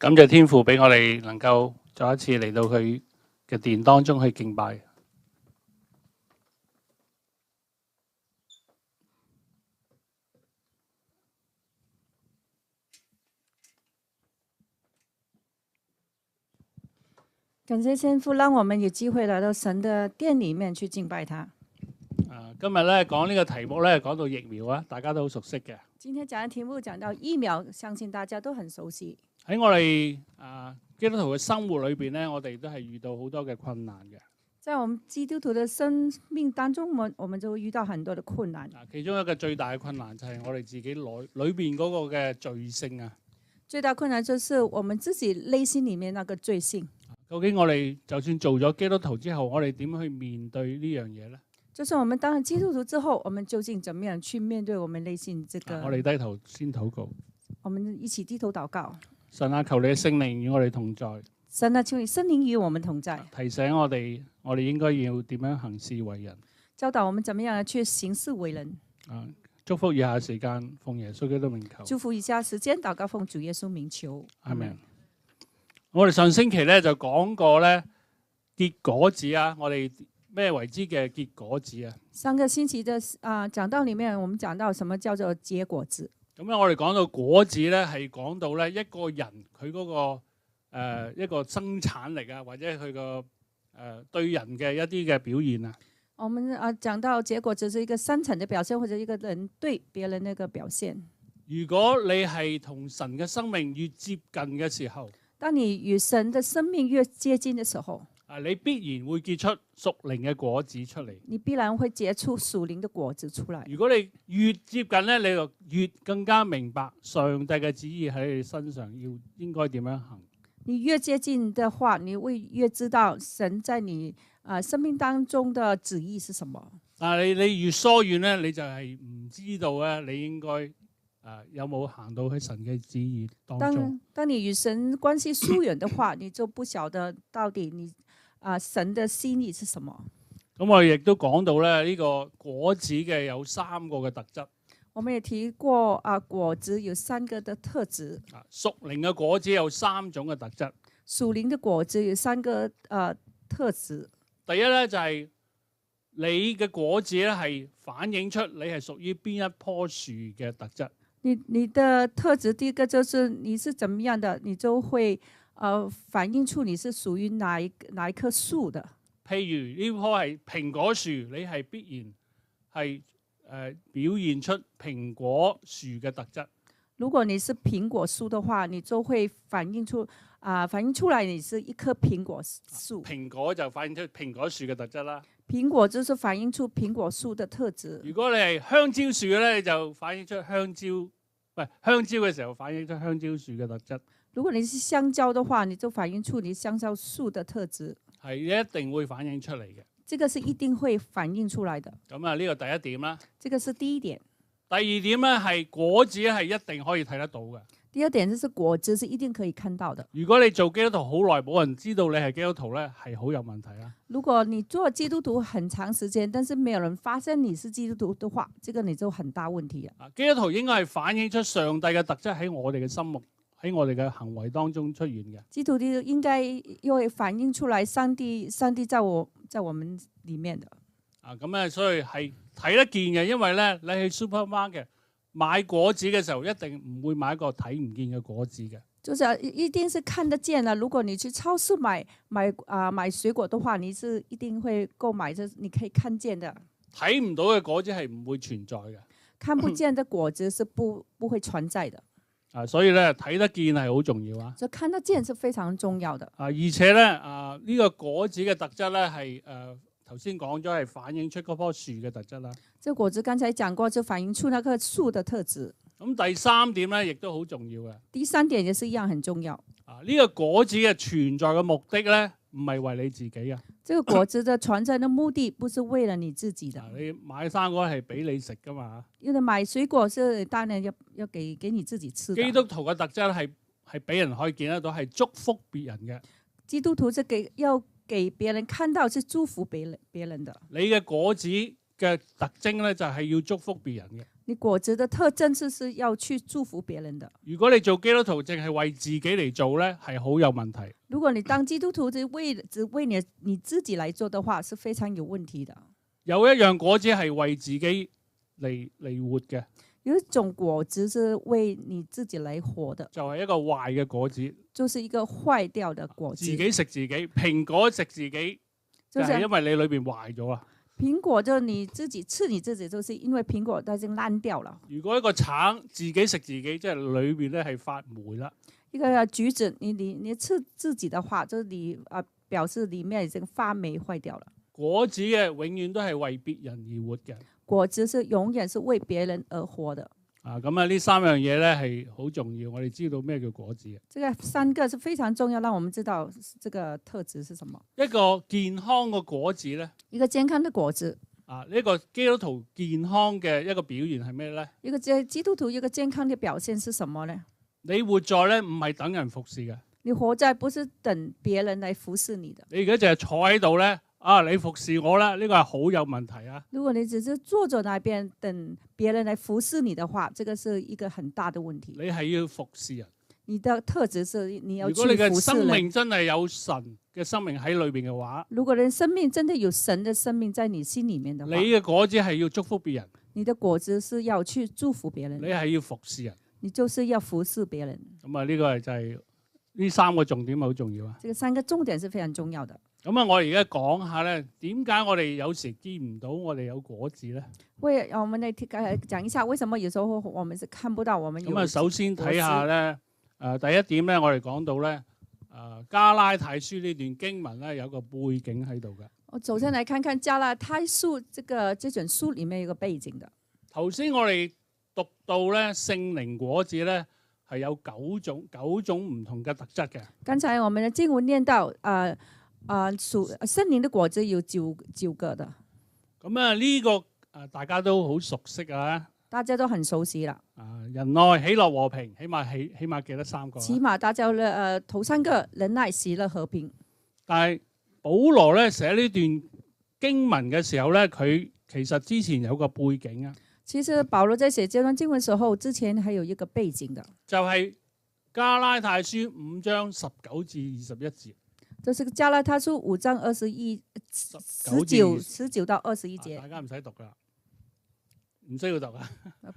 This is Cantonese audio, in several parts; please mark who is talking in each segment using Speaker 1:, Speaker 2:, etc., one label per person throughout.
Speaker 1: 感謝天父俾我哋能夠再一次嚟到佢嘅殿當中去敬拜。
Speaker 2: 感謝天父，讓我們有機會來到神的殿裡面去敬拜他。
Speaker 1: 今日咧講呢個題目咧，講到疫苗啊，大家都好熟悉嘅。
Speaker 2: 今天講嘅題目講到疫苗，相信大家都很熟悉。
Speaker 1: 喺我哋基督徒嘅生活裏邊咧，我哋都係遇到好多嘅困難嘅。
Speaker 2: 在我們基督徒的生命當中，我們就會遇到很多的困難。
Speaker 1: 其中一個最大嘅困難就係我哋自己裏邊嗰個嘅罪性啊。
Speaker 2: 最大困難就是我們自己內心裡面那個罪性。
Speaker 1: 究竟我哋就算做咗基督徒之後，我哋點去面對呢樣嘢咧？
Speaker 2: 就是我們當了基督徒之後，我們究竟怎麼樣去面對我們內心這個？
Speaker 1: 我哋低頭先禱告。
Speaker 2: 我們一起低頭禱告。
Speaker 1: 神啊，求你嘅聖靈與我哋同在。
Speaker 2: 神啊，求你聖靈與我們同在。
Speaker 1: 提醒我哋應該要點樣行事為人。
Speaker 2: 教導我們怎麼樣去行事為人。
Speaker 1: 祝福以下時間，奉耶穌基督名求。
Speaker 2: 祝福以下時間，禱告奉主耶穌名求。
Speaker 1: 阿門。我哋上星期咧就講過咧結果子啊，我哋咩為之嘅結果子啊？
Speaker 2: 上個星期的講道裡面，我們講到什麼叫做結果子。
Speaker 1: 咁咧，我哋講到果子咧，係講到咧一個人佢嗰個一個生產力啊，或者佢個對人嘅一啲嘅表現啊。
Speaker 2: 我們講到結果子是一個生產的表現，或者一個人對別人那個表現。
Speaker 1: 如果你係同神嘅生命越接近嘅時候，
Speaker 2: 當你與神的生命越接近的時候，
Speaker 1: 你必然會結出屬靈嘅果子出嚟。
Speaker 2: 你必然會結出屬靈的果子出來。
Speaker 1: 如果你越接近咧，你就越更加明白上帝嘅旨意喺你身上應該點樣行。
Speaker 2: 你越接近的話，你會越知道神在你生命當中的旨意是什麼。
Speaker 1: 但係你越疏遠咧，你就係唔知道咧，你應該有冇行到喺神嘅旨意當中。
Speaker 2: 當你與神關係疏遠的話，你就不曉得到底你神的心意是什麼。
Speaker 1: 咁我哋亦都講到咧，呢個果子嘅有3個嘅特質。
Speaker 2: 我們也提過果子有3個的特質。
Speaker 1: 屬靈嘅果子有3種嘅特質。
Speaker 2: 屬靈的果子有3個特質。
Speaker 1: 第一咧就係你嘅果子咧係反映出你係屬於邊一棵樹嘅特質。
Speaker 2: 你的特質第一個就是你是怎麼樣的，你就會反映出你是屬於哪一棵樹的。
Speaker 1: 譬如呢棵係蘋果樹，你係必然係表現出蘋果樹嘅特質。
Speaker 2: 如果你是蘋果樹的話，你就會反映出來你是一棵蘋果樹。
Speaker 1: 蘋果就反映出蘋果樹嘅特質啦。
Speaker 2: 蘋果就是反映出蘋果樹的特質。
Speaker 1: 如果你係香蕉樹嘅咧，你就反映出香蕉嘅時候反映出香蕉樹嘅特質。如
Speaker 2: 果你是香蕉的話，你就反映出你香蕉樹的特質。
Speaker 1: 係一定會反映出嚟嘅。
Speaker 2: 這個是一定會反映出來的。
Speaker 1: 咁呢個第一點啦。
Speaker 2: 這個是第一點。
Speaker 1: 第二點咧係果子係一定可以睇得到嘅。
Speaker 2: 第二點就是果子是一定可以看到的。
Speaker 1: 如果你做基督徒好耐，冇人知道你係基督徒咧，係好有問題啦。
Speaker 2: 如果你做基督徒很長時間，但是沒有人發現你是基督徒的話，這個你就很大問題啊。
Speaker 1: 基督徒應該係反映出上帝嘅特質喺我哋嘅心目，喺我哋嘅行為當中出現嘅。
Speaker 2: 基督徒應該要反映出來上帝在我們裡面的。
Speaker 1: 咁所以係睇得見嘅，因為咧你去 supermarket 買果子嘅時候，一定唔會買一個睇唔見嘅果子嘅。
Speaker 2: 就是一定是看得見啦。如果你去超市買水果的話，你是一定會購買，就是你可以看見的。
Speaker 1: 睇唔到嘅果子係唔會存在嘅。
Speaker 2: 看不見的果子是不會存在的。
Speaker 1: 所以咧睇得見係好重要啊。
Speaker 2: 就看得見是非常重要的。
Speaker 1: 而且咧呢個果子嘅特質咧係頭先講咗係反映出嗰棵樹嘅特質啦。
Speaker 2: 這果子剛才講過，就反映出那棵樹的特質。
Speaker 1: 咁第3點咧，亦都好重要嘅。
Speaker 2: 第3點也是一樣很重要。
Speaker 1: 呢個果子嘅存在嘅目的咧，唔係為你自己嘅。
Speaker 2: 這個果子的存在的目的不是為了你自己的。
Speaker 1: 你買生果係俾你食噶嘛？
Speaker 2: 因為買水果是當然要給你自己吃的。
Speaker 1: 基督徒嘅特質係俾人可以見得到，係祝福別人嘅。
Speaker 2: 基督徒是要給別人看到，是祝福別人的。
Speaker 1: 你嘅果子嘅特徵咧，就係要祝福別人嘅。
Speaker 2: 你果子的特徵就是要去祝福別人的。
Speaker 1: 如果你做基督徒淨係為自己嚟做咧，係好有問題。
Speaker 2: 如果你當基督徒只為你自己來做的話，是非常有問題的。
Speaker 1: 有一樣果子係為自己嚟活嘅，
Speaker 2: 有一種果子是為你自己來活的，
Speaker 1: 就係一個壞嘅果子，
Speaker 2: 就是一個壞掉的果子。
Speaker 1: 自己食自己，蘋果食自己，就係因為你裏邊壞咗啦。
Speaker 2: 蘋果就你自己吃你自己，就是因為蘋果它已經爛掉了。
Speaker 1: 如果一個橙自己食自己，即係裏邊咧係發霉啦。
Speaker 2: 一個橘子，你吃自己的話，就你表示裡面已經發霉壞掉了。
Speaker 1: 果子嘅永遠都係為別人而活嘅。
Speaker 2: 果子是永遠是為別人而活的。
Speaker 1: 咁啊，呢三樣嘢咧係好重要，我哋知道咩叫果子嘅。
Speaker 2: 這個三個是非常重要，讓我們知道這個特質是什麼。
Speaker 1: 一個健康嘅果子咧，
Speaker 2: 一個健康的果子。
Speaker 1: 呢個基督徒健康嘅一個表現係咩咧？
Speaker 2: 一個基督徒一個健康嘅表現是什麼呢？
Speaker 1: 你活在咧唔係等人服侍嘅，
Speaker 2: 你活在不是等別人來服侍你的。
Speaker 1: 你而家淨係坐喺度咧，你服侍我啦，呢個係好有問題啊！
Speaker 2: 如果你只是坐在那邊等別人來服侍你的話，這個是一個很大的問題。
Speaker 1: 你係要服侍人。
Speaker 2: 你的特質是你要去
Speaker 1: 服侍人。如果你嘅生
Speaker 2: 服侍
Speaker 1: 命真係有神嘅生命喺裏邊嘅話，
Speaker 2: 如果人生命真的有神的生命在你心裡面的話，
Speaker 1: 你嘅果子係要祝福別人。
Speaker 2: 你的果子是要去祝福別人。
Speaker 1: 你係要服侍人。
Speaker 2: 你就是要服侍別人。
Speaker 1: 咁啊，呢個就係呢三個重點好重要啊！
Speaker 2: 這個三個重點是非常重要的。
Speaker 1: 咁啊，我而家講下咧，點解我哋有時見唔到我哋有果子咧？
Speaker 2: 我們嚟講一下，為什麼有時候我們是看不到我們有果子？
Speaker 1: 咁啊，首先睇下咧，第一點咧，我哋講到咧，加拉太書呢段經文咧有個背景喺度嘅。
Speaker 2: 我首先嚟看看加拉太書這卷書裡面有個背景的。頭
Speaker 1: 先我哋讀到咧，聖靈果子咧係有九種唔同嘅特質嘅。剛才
Speaker 2: 我們的經文念到，聖靈的果子有九個的。
Speaker 1: 咁啊，呢個大家都好熟悉啊。
Speaker 2: 大家都很熟悉啦。
Speaker 1: 仁愛、喜樂、和平，起碼記得三個。
Speaker 2: 起碼大家頭三個仁愛、喜樂、和平。
Speaker 1: 但係保羅咧寫呢段經文嘅時候咧，佢其實之前有個背景啊。
Speaker 2: 其實保羅在寫這段經文時候，之前還有一個背景的，
Speaker 1: 就係加拉太書5章19至21節。
Speaker 2: 就是加拉太書5章19到21節。
Speaker 1: 大家唔使讀噶，唔需要讀啊。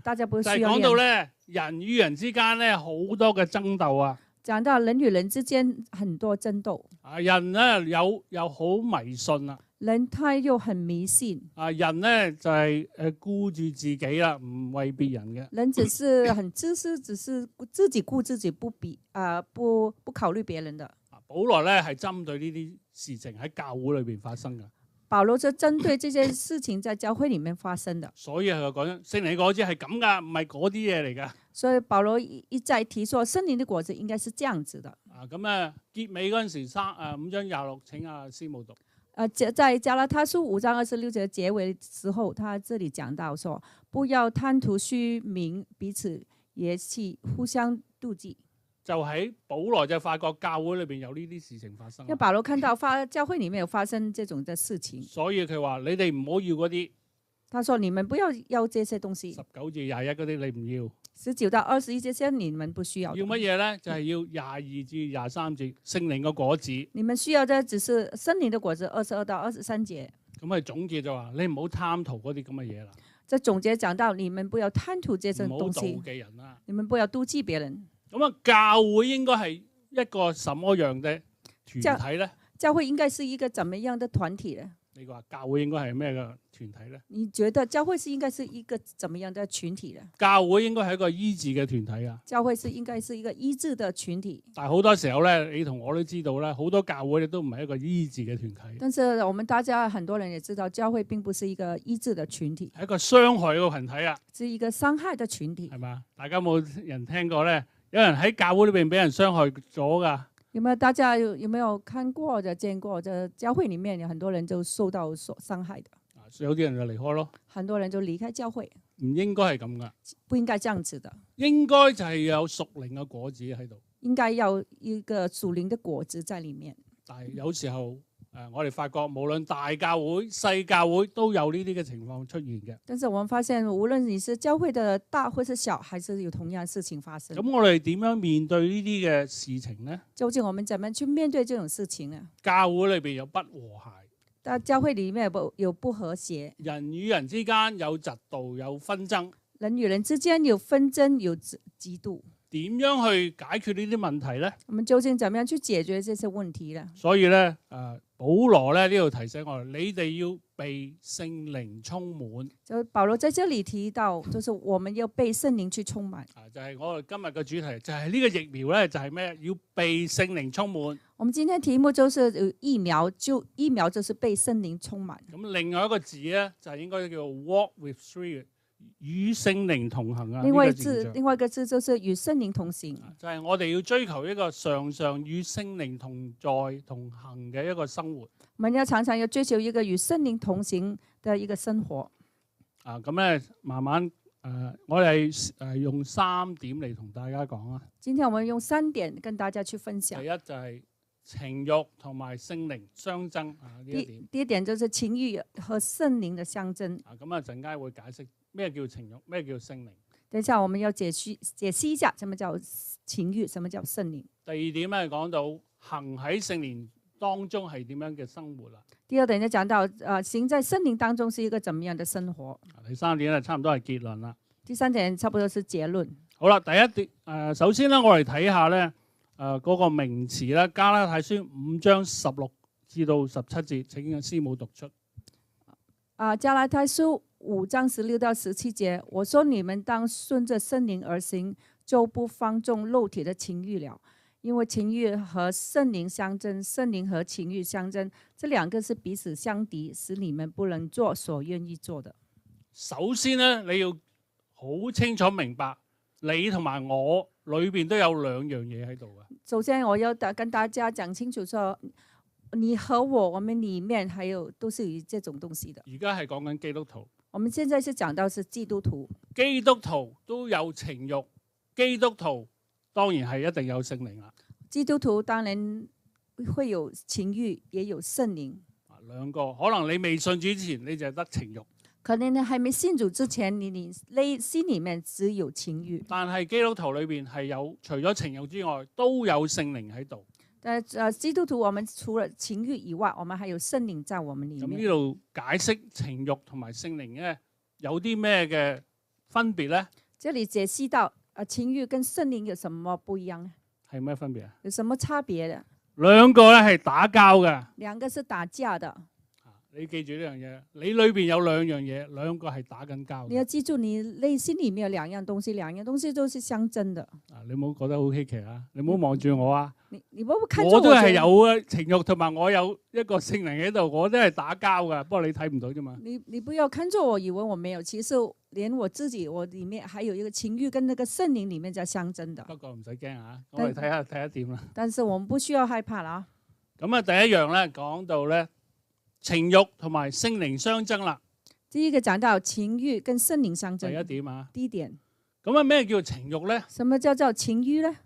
Speaker 2: 大家不需要念。
Speaker 1: 就係講到咧，人與人之間咧好多嘅爭鬥啊。
Speaker 2: 講到人與人之間很多爭鬥。
Speaker 1: 人咧有好迷信啊。
Speaker 2: 人他又很迷信。
Speaker 1: 人咧就係顧住自己啦，唔為別人嘅。
Speaker 2: 人只是很自私，只是自己顧自己，不考慮別人的。
Speaker 1: 保羅咧係針對呢啲事情喺教會裏邊發生嘅。
Speaker 2: 保羅就針對這些事情在教會裡面發生的。
Speaker 1: 所以佢就講聖靈果子係咁噶，唔係嗰啲嘢嚟噶。
Speaker 2: 所以保羅一再提說，聖靈的果子應該是這樣子的。
Speaker 1: 咁結尾嗰陣時5章26，請阿師母讀。
Speaker 2: 在加拉太書5章26節結尾時候，他這裡講到說，不要貪圖虛名，彼此惹氣，互相妒忌。
Speaker 1: 就喺保羅就發覺教會裏邊有呢啲事情發生。
Speaker 2: 因為保羅看到教會裡面有發生這種的事情，
Speaker 1: 所以佢話：你哋唔好要嗰啲。
Speaker 2: 他說：你們不要這些東西。
Speaker 1: 19至21嗰啲你唔要。
Speaker 2: 19到21這些你們不需要。
Speaker 1: 要乜嘢咧？就係要22至23節聖靈嘅果子。
Speaker 2: 你們需要的只是聖靈的果子22到23節。
Speaker 1: 咁佢總結就話：你唔好貪圖嗰啲咁嘅嘢啦。
Speaker 2: 在總結講到，你們不要貪圖這些東西。
Speaker 1: 唔好妒忌人啦。
Speaker 2: 你們不要妒忌別人。
Speaker 1: 咁啊，教會應該係一個什麼樣嘅團體咧？
Speaker 2: 教會應該是一個怎麼樣的團體咧？
Speaker 1: 你話教會應該係咩嘅團體咧？
Speaker 2: 你覺得教會是應該是一個怎麼樣的群體咧？
Speaker 1: 教會應該係一個醫治嘅團體啊！
Speaker 2: 教會是應該是一個醫治的群體。
Speaker 1: 但係好多時候咧，你同我都知道咧，好多教會都唔係一個醫治嘅團體。
Speaker 2: 但是我們大家很多人也知道，教會並不是一個醫治的群體，
Speaker 1: 係一個傷害嘅群體啊！
Speaker 2: 是一個傷害的群體，
Speaker 1: 係嘛？大家有冇人聽過咧？有人喺教會裏邊俾人傷害咗噶？
Speaker 2: 有沒有大家有沒有看過或者見過？就教會裏面有很多人就受到傷害的。
Speaker 1: 有啲人就離開咯。
Speaker 2: 很多人就離開教會。
Speaker 1: 唔應該係咁噶。
Speaker 2: 不應該這樣子的。
Speaker 1: 應該就係有屬靈嘅果子喺度。
Speaker 2: 應該有一個屬靈的果子在裡面。
Speaker 1: 但係有時候我哋發覺無論大教會、細教會都有呢啲嘅情況出現嘅。
Speaker 2: 但是我們發現，無論你是教會的大或是小，還是有同樣事情發生。
Speaker 1: 咁我哋點樣面對呢啲嘅事情呢？
Speaker 2: 究竟我們怎麼去面對這種事情呢？
Speaker 1: 教會裏邊有不和諧，
Speaker 2: 但教會裡面有不和諧，
Speaker 1: 人與人之間有嫉妒、有紛爭，
Speaker 2: 人與人之間有紛爭、有嫉妒。
Speaker 1: 點樣去解決呢啲問題呢？
Speaker 2: 我們究竟怎麼樣去解決這些問題呢？
Speaker 1: 所以咧，保羅咧呢度提醒我哋，你哋要被聖靈充滿。
Speaker 2: 就保羅在這裡提到，就是我們要被聖靈去充滿。
Speaker 1: 就係我哋今日嘅主題，就係呢個疫苗咧，就係咩？要被聖靈充滿。
Speaker 2: 我們今天題目就是疫苗，疫苗就是被聖靈充滿。
Speaker 1: 咁另外一個字咧，就係應該叫做 walk with Spirit，與聖靈同行啊。
Speaker 2: 另外一個字就是與聖靈同行。
Speaker 1: 就係我哋要追求一個常常與聖靈同在同行嘅一個生活。
Speaker 2: 我們要常常要追求一個與聖靈同行的一個生活。
Speaker 1: 咁咧慢慢我哋用3點嚟同大家講啊。
Speaker 2: 今天我們用3點跟大家去分享。
Speaker 1: 第一就係情慾同埋聖靈相爭啊，呢一點。
Speaker 2: 第一點就是情慾和聖靈的相爭。
Speaker 1: 咁啊陣間會解釋咩叫情慾，咩叫聖靈。
Speaker 2: 等一下我們要解析一下什麼叫情慾，什麼叫聖靈。
Speaker 1: 第二點咧講到行喺聖靈當中係點樣嘅生活啦。
Speaker 2: 第二點就講到行在聖靈當中是一個怎麼樣的生活。
Speaker 1: 第3點咧差唔多係結論啦。
Speaker 2: 第3點差不多是結論。
Speaker 1: 好啦，第一點首先咧我哋睇下咧嗰個名詞啦，加拉太書5章16至到17節，請師母讀出。
Speaker 2: 加拉太書5章16到17節，我說你們當順着聖靈而行，就不放縱肉體的情慾了。因為情慾和聖靈相爭，聖靈和情慾相爭，這2個是彼此相敵，使你們不能做所願意做的。
Speaker 1: 首先咧，你要好清楚明白，你同埋我裏邊都有2樣嘢喺度嘅。首
Speaker 2: 先我要跟大家講清楚說，你和我們裡面還有都是有這種東西的。
Speaker 1: 而家係講緊基督徒。
Speaker 2: 我們現在是講到是基督徒。
Speaker 1: 基督徒都有情慾，基督徒當然係一定有聖靈啦。
Speaker 2: 基督徒當然會有情慾，也有聖靈。
Speaker 1: 兩個可能你未信主之前，你就係得情慾。
Speaker 2: 可能你還沒信主之前，你心裡面只有情慾。
Speaker 1: 但係基督徒裏邊係有除咗情慾之外，都有聖靈喺度。
Speaker 2: 但基督徒，我們除了情慾以外，我們還有聖靈在我們裡面。
Speaker 1: 咁呢度解釋情慾同埋聖靈咧，有啲咩嘅分別咧？
Speaker 2: 這裡解釋到情慾跟聖靈有什麼不一樣呢？
Speaker 1: 係咩分別啊？
Speaker 2: 有什麼差別的？
Speaker 1: 兩個咧係打交嘅。
Speaker 2: 兩個是打架的。
Speaker 1: 你記住呢樣嘢，你裏邊有2樣嘢，2個係打緊交。
Speaker 2: 你要記住，你內心裡面有2樣東西，2樣東西都是相爭的。
Speaker 1: 你唔好覺得好稀奇啊！你唔好望住我啊！
Speaker 2: 你唔好看住我。
Speaker 1: 我都係有情慾，同埋我有一個聖靈喺度，我都係打交㗎。不過你睇唔到啫嘛。
Speaker 2: 你不要看住我，以為我沒有，其實連我自己，我裡面還有一個情慾跟那個聖靈裡面在相爭的。
Speaker 1: 不過唔使驚啊，我哋睇下點啦。
Speaker 2: 但是我們不需要害怕啦。
Speaker 1: 咁啊，第一樣咧講到咧情慾同埋聖靈相爭啦。
Speaker 2: 第一個講到情慾跟聖靈相爭。
Speaker 1: 第一點啊。
Speaker 2: 第一點。
Speaker 1: 咁啊，咩叫情慾咧？
Speaker 2: 什麼叫做情慾咧？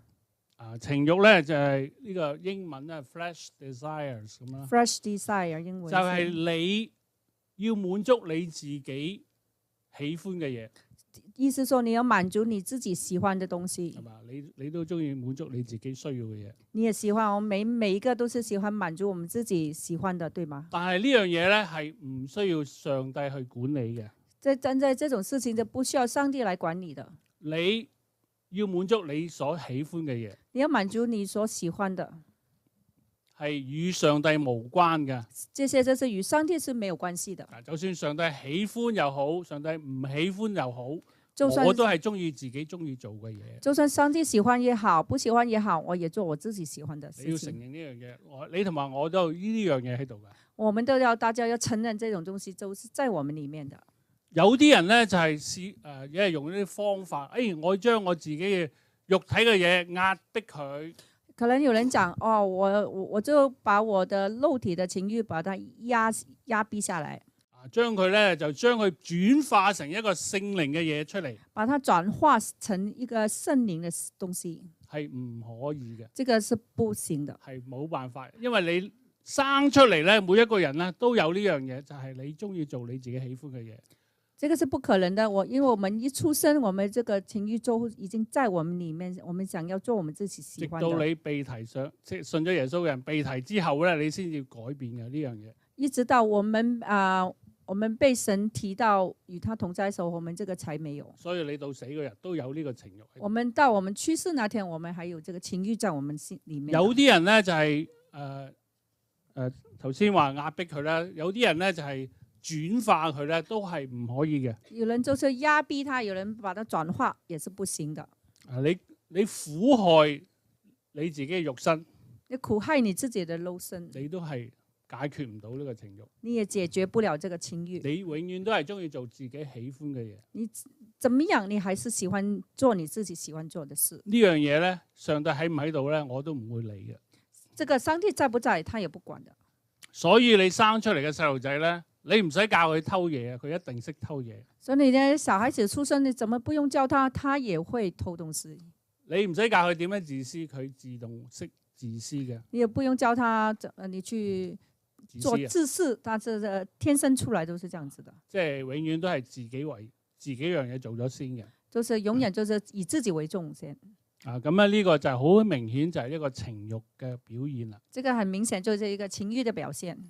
Speaker 1: 情慾咧就係呢個英文咧 flesh desires 咁啦。
Speaker 2: flesh desire 英文就
Speaker 1: 係你要滿足你自己喜歡嘅嘢。
Speaker 2: 意思說你要滿足你自己喜歡的東西。
Speaker 1: 係嘛？你都中意滿足你自己需要嘅嘢。
Speaker 2: 你也喜歡，我每一個都是喜歡滿足我們自己喜歡的，對嗎？
Speaker 1: 但係呢樣嘢咧係唔需要上帝去管理嘅。
Speaker 2: 站在這種事情就不需要上帝來管理的。
Speaker 1: 你要滿足你所喜歡嘅嘢。
Speaker 2: 你要滿足你所喜歡的，
Speaker 1: 係與上帝無關嘅。
Speaker 2: 這些就是與上帝是沒有關係的。
Speaker 1: 就算上帝喜歡又好，上帝唔喜歡又好，
Speaker 2: 我
Speaker 1: 都係中意自己中意做嘅嘢。
Speaker 2: 就算上帝喜歡也好，不喜歡也好，我也做我自己喜歡的事情。
Speaker 1: 你要承認呢樣嘢，你同埋我都有呢樣嘢喺度嘅。
Speaker 2: 我們都要大家要承認這種東西就是在我們裡面的。
Speaker 1: 有啲人咧就係用呢啲方法，我將我自己嘅肉體嘅嘢壓迫佢。
Speaker 2: 可能有人講，我就把我的肉體的情慾把它壓逼下來。
Speaker 1: 將佢轉化成一個聖靈嘅嘢出嚟。
Speaker 2: 把它轉化成一個聖靈嘅東西。
Speaker 1: 係唔可以嘅。
Speaker 2: 這個是不行的。
Speaker 1: 係冇辦法，因為你生出嚟咧，每一個人咧都有呢樣嘢，就係你中意做你自己喜歡嘅嘢。
Speaker 2: 這個是不可能的。因為我們一出生，我們這個情慾就已經在我們裏面，我們想要做我們自己喜歡的。
Speaker 1: 直到你被提上，即係信咗耶穌嘅人被提之後咧，你先至改變嘅呢樣嘢。
Speaker 2: 一直到我們被神提到與他同在的時候，我們這個才沒有。
Speaker 1: 所以你到死嗰日都有呢個情慾。
Speaker 2: 我們到我們去世那天，我們還有這個情慾在我們心裏面。
Speaker 1: 有啲人咧就係頭先話壓迫佢啦，有啲人咧就係轉化佢咧，都係唔可以嘅。
Speaker 2: 有人就是壓逼他，有人把它轉化，也是不行的。
Speaker 1: 你苦害你自己嘅肉身，
Speaker 2: 你苦害你自己的肉身，
Speaker 1: 你都係解決唔到呢個情慾。
Speaker 2: 你也解決不了這個情慾。
Speaker 1: 你永遠都係中意做自己喜歡嘅嘢。
Speaker 2: 你怎麼樣，你還是喜歡做你自己喜歡做的事。
Speaker 1: 呢樣嘢咧，上帝喺唔喺度咧，我都唔會理嘅。
Speaker 2: 這個上帝在不在，他也不管的。
Speaker 1: 所以你生出嚟嘅細路仔咧，你唔使教佢偷嘢啊，佢一定識偷嘢。
Speaker 2: 所以你呢，小孩子出生，你怎麼不用教他，他也會偷東西。
Speaker 1: 你唔使教佢點樣自私，佢自動識自私嘅。
Speaker 2: 你也不用教他，你去做自私，他是天生出來都是這樣子的。
Speaker 1: 即係永遠都係自己樣嘢做咗先嘅。
Speaker 2: 就是永遠就是以自己為重先。
Speaker 1: 咁呢個就係好明顯，就係一個情慾嘅表現啦。
Speaker 2: 這個很明顯就是一個情慾嘅表現。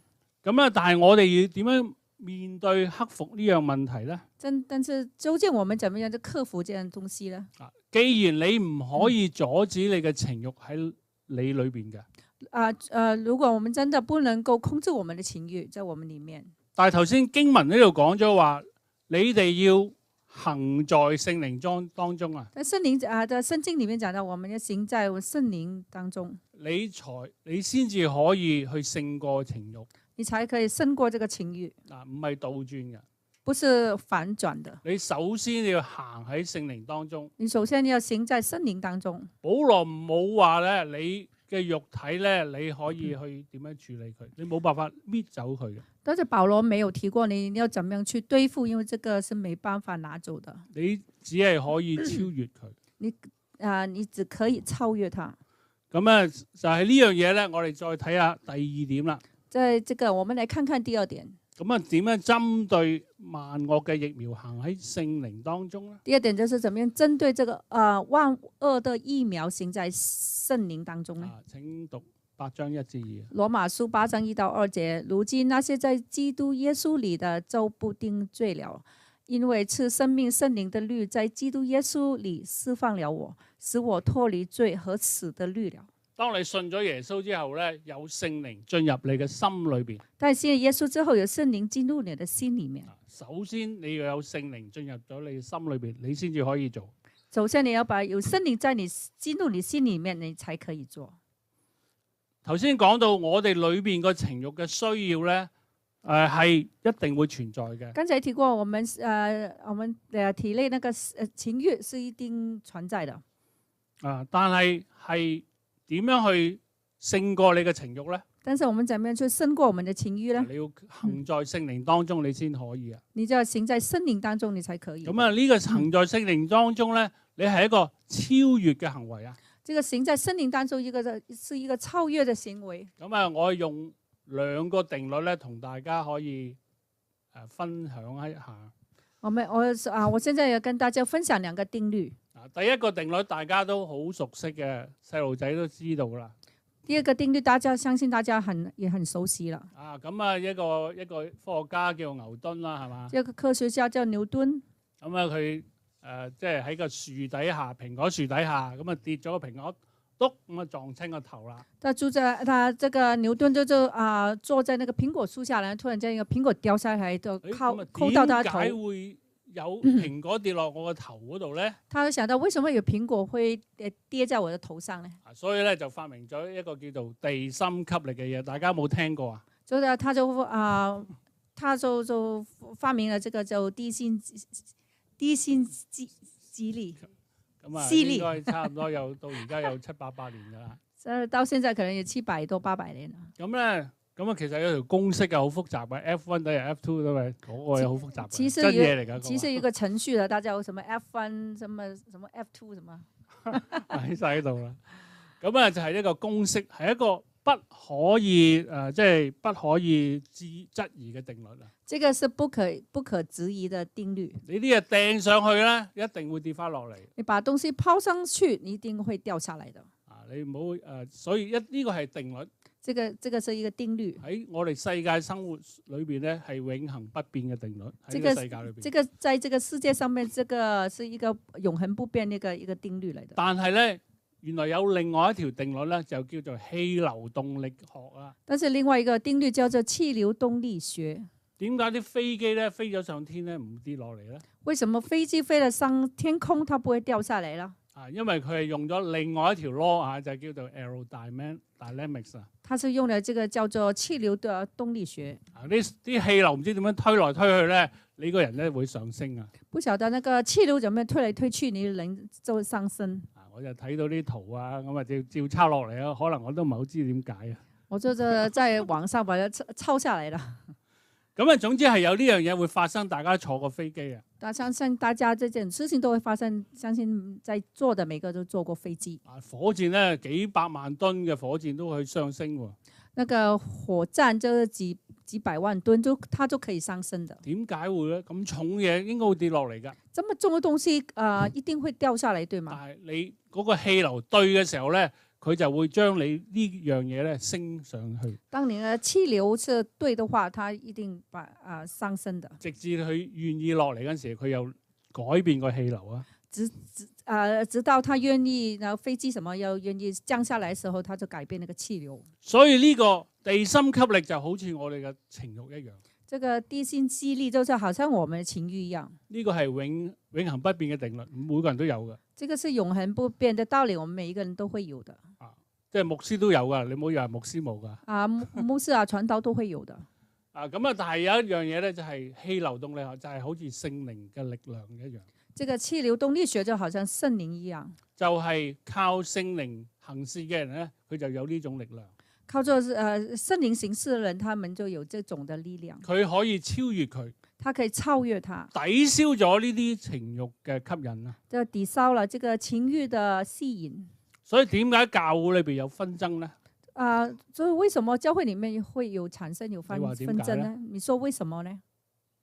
Speaker 1: 但係我哋要點樣面對克服呢樣問題咧？
Speaker 2: 但是究竟我們怎麼樣去克服這樣東西咧？
Speaker 1: 既然你唔可以阻止你嘅情慾喺你裏邊嘅，
Speaker 2: 如果我們真的不能夠控制我們的情慾在我們裡面，
Speaker 1: 但係頭先經文呢度講咗話，你哋要行在聖靈當中啊。
Speaker 2: 在聖經裡面講到，我們要行在聖靈當中，
Speaker 1: 你先至可以去勝過情慾，
Speaker 2: 你才可以勝過這個情慾。
Speaker 1: 唔係倒轉嘅，
Speaker 2: 不是反轉的。
Speaker 1: 你首先你要行喺聖靈當中。
Speaker 2: 你首先你要行在聖靈當中。
Speaker 1: 保羅冇話咧，你嘅肉體咧，你可以去點樣處理佢，你冇辦法搣走佢嘅。
Speaker 2: 但是保羅沒有提過你要怎麼樣去對付，因為這個是沒辦法拿走的。
Speaker 1: 你只係可以超越佢。
Speaker 2: 你只可以超越他。
Speaker 1: 咁啊，就係呢樣嘢咧，我哋再睇下第二點啦。
Speaker 2: 在這個，我們來看看第二點。
Speaker 1: 咁啊，點樣針對萬惡嘅疫苗行喺聖靈當中咧？
Speaker 2: 第二點就是怎麼樣針對這個萬惡的疫苗行在聖靈當中呢？
Speaker 1: 請讀8章1至2。
Speaker 2: 羅馬書8章1到2節，如今那些在基督耶穌裡的就不定罪了，因為賜生命聖靈的律在基督耶穌裡釋放了我，使我脫離罪和死的律了。
Speaker 1: 當你信咗耶穌之後咧，有聖靈進入你嘅心裏邊。
Speaker 2: 但信耶穌之後，有聖靈進入你的心裡面。
Speaker 1: 首先你要有聖靈進入咗你嘅心裏邊，你先至可以做。
Speaker 2: 首先你要把有聖靈在你進入你心裡面，你才可以做。
Speaker 1: 頭先講到我哋裏邊個情慾嘅需要咧，係一定會存在嘅。
Speaker 2: 剛才提過，我們體內那個情慾是一定存在的。
Speaker 1: 但係點樣去勝過你嘅情慾咧？
Speaker 2: 但是我們怎麼樣去勝過我們的情慾咧？
Speaker 1: 你要行在聖靈當中，你先可以啊。
Speaker 2: 你就要行在聖靈當中，你才可以。
Speaker 1: 咁啊，呢個行在聖靈當中咧，你係一個超越嘅行為啊。
Speaker 2: 這個行在聖靈當中，是一個超越的行為。
Speaker 1: 咁啊，我用2個定律咧，同大家可以分享一下。
Speaker 2: 我現在要跟大家分享2個定律。
Speaker 1: 第一個定律大家都好熟悉嘅，細路仔都知道啦。
Speaker 2: 第二個定律相信大家也很熟悉了。
Speaker 1: 咁啊，一個科學家叫牛頓啦，係嘛？
Speaker 2: 一個科學家叫牛頓。
Speaker 1: 咁啊，佢即係喺個樹底下，蘋果樹底下，咁啊跌咗個蘋果，篤咁啊撞親個頭啦。他
Speaker 2: 這個牛頓就坐在那個蘋果樹下咧，突然間一個蘋果掉下來，就扣到他頭。
Speaker 1: 點解會有蘋果跌落我個頭嗰度咧？
Speaker 2: 他想到為什麼有蘋果會跌在我的頭上咧？
Speaker 1: 所以咧就發明咗一個叫做地心吸力嘅嘢，大家有冇聽過啊？
Speaker 2: 所以他就發明了這個就地心吸力。
Speaker 1: 咁啊，應該差唔多到而家有700-800年噶啦。
Speaker 2: 到現在可能有700多800年啦。
Speaker 1: 咁咧。咁啊，其實有條公式啊，好複雜嘅 F1 等於 F2 都係嗰個嘢好複雜嘅，真嘢嚟㗎。
Speaker 2: 其實一個程序啦，大家有什麼 F1、什麼 F2 什麼，
Speaker 1: 喺晒喺度啦。咁啊，就係一個公式，係一個不可以即係不可以質疑嘅定律啊！
Speaker 2: 這個是不可質疑的定律。
Speaker 1: 你啲嘢掟上去咧，一定會跌翻落嚟。
Speaker 2: 你把東西拋上去，你一定會掉下來的。
Speaker 1: 你唔好所以呢個係定律。
Speaker 2: 這個是一個定律。
Speaker 1: 喺我哋世界生活裏邊咧，係永恆不變嘅定律喺呢個世界裏邊。
Speaker 2: 這個在這個世界上面，這個是一個永恆不變一個定律嚟的。
Speaker 1: 但係咧，原來有另外一條定律咧，就叫做氣流動力學啊。
Speaker 2: 但是另外一個定律叫做氣流動力學。
Speaker 1: 點解啲飛機咧飛咗上天咧唔跌落嚟咧？
Speaker 2: 為什麼飛機飛了上天空，它不會掉下來啦？
Speaker 1: 因為佢係用咗另外一條 law 啊，就叫做 aerodynamics 啊。
Speaker 2: 它是用了這個叫做氣流的動力學。
Speaker 1: 啲氣流唔知點樣推來推去咧，你個人咧會上升啊。
Speaker 2: 不曉得那個氣流怎麼推來推去，你人就會上升。
Speaker 1: 我就睇到啲圖啊，咁啊照抄落嚟啊，可能我都唔係好知點解啊。
Speaker 2: 我就在網上把它抄下來啦。
Speaker 1: 咁啊，總之係有呢樣嘢會發生，大家坐過飛機啊。
Speaker 2: 但相信大家這件事情都會發生，相信在座的每個都坐過飛機。
Speaker 1: 火箭咧幾百萬噸嘅火箭都可以上升喎。
Speaker 2: 那個火箭就是幾百萬噸，它就可以上升的。
Speaker 1: 點解會咧？咁重嘢應該會跌落嚟㗎。
Speaker 2: 這麼重嘅東西一定會掉下來，對嗎？
Speaker 1: 但係你嗰個氣流對嘅時候咧，佢就會將你呢樣嘢咧升上去。
Speaker 2: 當你嘅氣流是對的話，它一定上升的。
Speaker 1: 直至佢願意落嚟嗰陣時，佢又改變個氣流啊。
Speaker 2: 直到他願意，然後飛機什麼要願意降下來嘅時候，他就改變那個氣流。
Speaker 1: 所以呢個地心吸力就好似我哋嘅情慾一樣。
Speaker 2: 這個地心吸力就是好像我們的情慾一樣。
Speaker 1: 呢個係永恆不變嘅定律，每個人都有嘅。
Speaker 2: 這個是永恆不變的道理，我們每一個人都會有的。
Speaker 1: 即係牧師都有㗎，你唔好以為牧師冇㗎。
Speaker 2: 牧師啊，傳道都會有的。
Speaker 1: 咁啊，但係有一樣嘢咧，就係氣流動力學，就係好似聖靈嘅力量一樣。
Speaker 2: 這個氣流動力學就好像聖靈一樣，
Speaker 1: 就係靠聖靈行事嘅人咧，佢就有呢種力量。
Speaker 2: 靠著聖靈行事嘅人，他們就有這種的力量。
Speaker 1: 佢可以超越佢，
Speaker 2: 他可以超越他，
Speaker 1: 抵消咗呢啲情慾嘅吸引啊！
Speaker 2: 就抵消了這個情慾的吸引。
Speaker 1: 所以點解教會裏邊有紛爭咧？
Speaker 2: 所以為什麼教會裡面會有產生有紛爭呢？你說為什麼呢？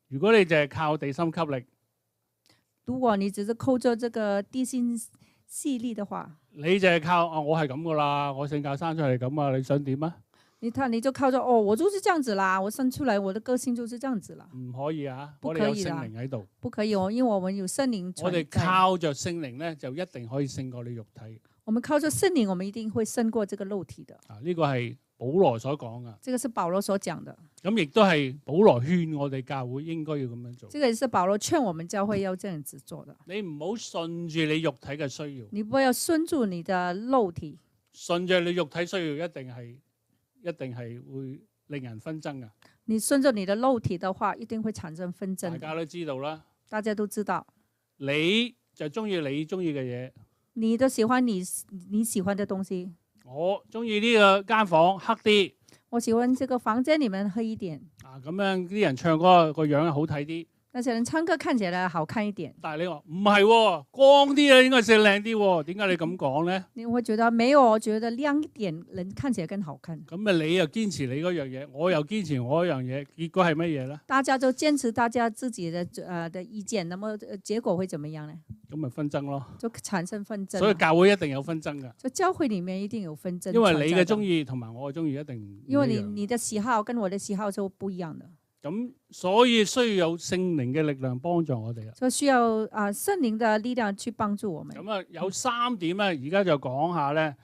Speaker 1: 如果你淨係靠地心吸力，
Speaker 2: 如果你只是靠着這個地心吸力的話，
Speaker 1: 你淨係靠我係咁噶啦，我性格生出嚟咁啊，你想點啊？
Speaker 2: 你就靠着我就是這樣子啦，我生出來我的個性就是這樣子啦。
Speaker 1: 唔可以啊！
Speaker 2: 不可以，
Speaker 1: 我哋有聖靈喺度。
Speaker 2: 不可以哦，因為我們有聖靈。
Speaker 1: 我哋靠着聖靈咧，就一定可以勝過你肉體。
Speaker 2: 我們靠着聖靈，我們一定會勝過這個肉體的。
Speaker 1: 呢個係保羅所講噶。
Speaker 2: 這個是保羅所講的。
Speaker 1: 咁亦都係保羅勸我哋教會應該要咁樣做。
Speaker 2: 這個也是保羅勸我們教會要這樣子做的。
Speaker 1: 你唔好順住你肉體嘅需要。
Speaker 2: 你不要順住你的肉體。
Speaker 1: 順住你肉體需要，一定係會令人紛爭噶。
Speaker 2: 你順着你的肉體的話，一定會產生紛爭。
Speaker 1: 大家都知道啦。
Speaker 2: 大家都知道。
Speaker 1: 你就中意你中意嘅嘢。
Speaker 2: 你都喜歡你喜歡的東西。
Speaker 1: 我中意呢個間房黑啲。
Speaker 2: 我喜歡這個房間裡面黑一點。
Speaker 1: 咁樣啲人唱歌個樣好睇啲。
Speaker 2: 那些人唱歌看起來好看一點。
Speaker 1: 但係你話唔係喎，光啲啊，應該係靚啲喎。點解你咁講咧？
Speaker 2: 你會覺得沒有，我覺得亮一點，人看起來更好看。
Speaker 1: 咁啊，你又堅持你嗰樣嘢，我又堅持我嗰樣嘢，結果係乜嘢咧？
Speaker 2: 大家就堅持大家自己的意見，那麼結果會怎麼樣呢？
Speaker 1: 咁咪紛爭咯，
Speaker 2: 就產生紛爭。
Speaker 1: 所以教會一定有紛爭㗎。
Speaker 2: 就教會裡面一定有紛爭。
Speaker 1: 因為你嘅中意同埋我嘅中意一定唔一樣。
Speaker 2: 因為你的喜好跟我的喜好就不一樣的。
Speaker 1: 咁所以需要有聖靈嘅力量幫助我哋啦。
Speaker 2: 所以需要聖靈的力量去幫助我們。
Speaker 1: 咁啊，有3點咧，而家就講下咧。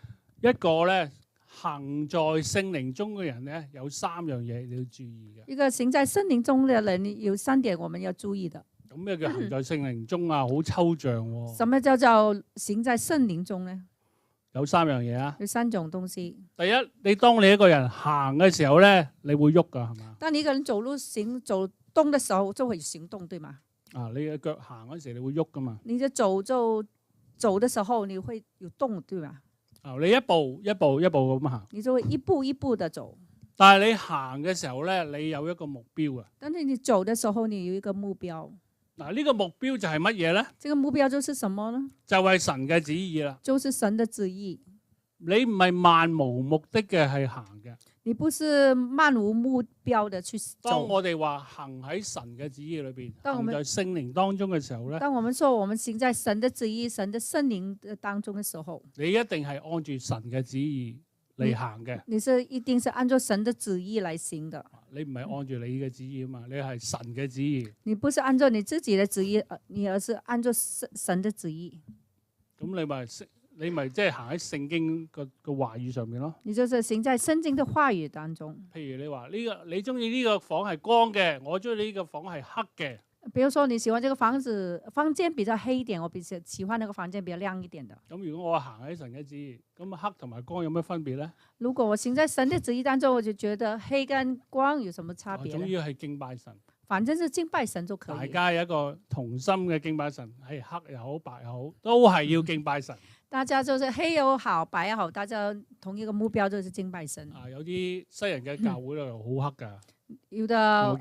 Speaker 1: 一個咧，行在聖靈中嘅人咧，有3樣嘢你要注意嘅。
Speaker 2: 一個行在聖靈中嘅人有3點我們要注意的。
Speaker 1: 咁咩叫行在聖靈中啊？好抽象喎。
Speaker 2: 什麼叫做行在聖靈中呢？
Speaker 1: 有3樣嘢啊。
Speaker 2: 有3種東西。
Speaker 1: 第一，當你一個人行嘅時候咧，你會喐噶，係嘛？
Speaker 2: 當你一個人走動的時候，就會行動，對嗎？
Speaker 1: 你嘅腳行嗰時，你會喐噶嘛？
Speaker 2: 你就走的時候，你會有動，對嗎？
Speaker 1: 你一步一步一步咁行。
Speaker 2: 你就會一步一步的走。
Speaker 1: 但係你行嘅時候咧，你有一個目標啊。
Speaker 2: 但是你走的時候，你有一個目標。
Speaker 1: 呢個目標就係乜嘢咧？
Speaker 2: 這個目標就是什麼呢？
Speaker 1: 就係神嘅旨意啦。
Speaker 2: 就是神的旨意。
Speaker 1: 你唔係漫無目的嘅係行嘅。
Speaker 2: 你不是漫無目標的去
Speaker 1: 當
Speaker 2: 走。
Speaker 1: 我哋話行喺神嘅旨意裏邊，行
Speaker 2: 當我們
Speaker 1: 在聖靈當中嘅時候咧，
Speaker 2: 當我們說我們行在神的旨意、神的聖靈的當中的時候，
Speaker 1: 你一定係按住神嘅旨意嚟行嘅。
Speaker 2: 你是一定是按照神的旨意來行的。
Speaker 1: 你唔係按住你嘅旨意啊嘛，你係神嘅旨意。
Speaker 2: 你不是按照你自己的旨意，你而是按照神的旨意。
Speaker 1: 咁你咪即係行喺聖經個話語上面咯。
Speaker 2: 你就是行在聖經的話語當中。
Speaker 1: 譬如你話你中意呢個房係光嘅，我中意呢個房係黑嘅。
Speaker 2: 比如說你喜歡這個房間比較黑一點，我比較喜歡那個房間比較亮一點的。
Speaker 1: 咁如果我行喺神嘅旨意，咁黑同埋光有咩分別咧？
Speaker 2: 如果我行在神的旨意當中，我就覺得黑跟光有什麼差別？
Speaker 1: 總要係敬拜神。
Speaker 2: 反正是敬拜神就可以。
Speaker 1: 大家有一個同心嘅敬拜神，係黑又好白又好，都係要敬拜神。
Speaker 2: 大家就是黑又好白又好，大家同一個目標就是敬拜神。
Speaker 1: 有啲西人嘅教會咧好黑㗎。
Speaker 2: 有的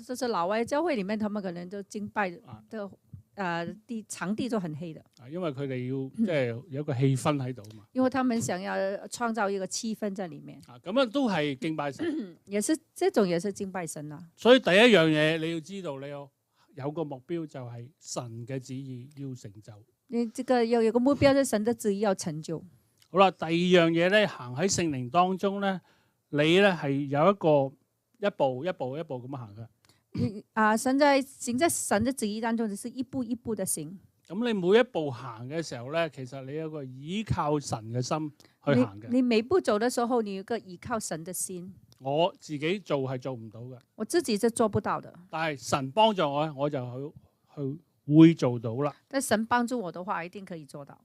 Speaker 2: 就是老外教會裡面，他們可能都敬拜的場地就很黑的。
Speaker 1: 因為佢哋要即係有一個氣氛喺度嘛。
Speaker 2: 因為他們想要創造一個氣氛在裡面。
Speaker 1: 咁樣都係敬拜神。
Speaker 2: 這種也是敬拜神啦。
Speaker 1: 所以第一樣嘢你要知道，你有個目標就係神嘅旨意要成就。
Speaker 2: 你這個要有個目標，就神的旨意要成就。
Speaker 1: 好啦，第二樣嘢咧，行喺聖靈當中咧，你咧係有一個一步一步咁行嘅。
Speaker 2: 行在神的旨意當中，就是一步一步的行。
Speaker 1: 咁你每一步行嘅時候咧，其實你有個依靠神嘅心去行嘅。
Speaker 2: 你每步走的時候，你有個依靠神的心。
Speaker 1: 我自己做係做唔到嘅。
Speaker 2: 我自己是做不到的。
Speaker 1: 但係神幫助我，我就去會做到啦。
Speaker 2: 但神幫助我的話，一定可以做到。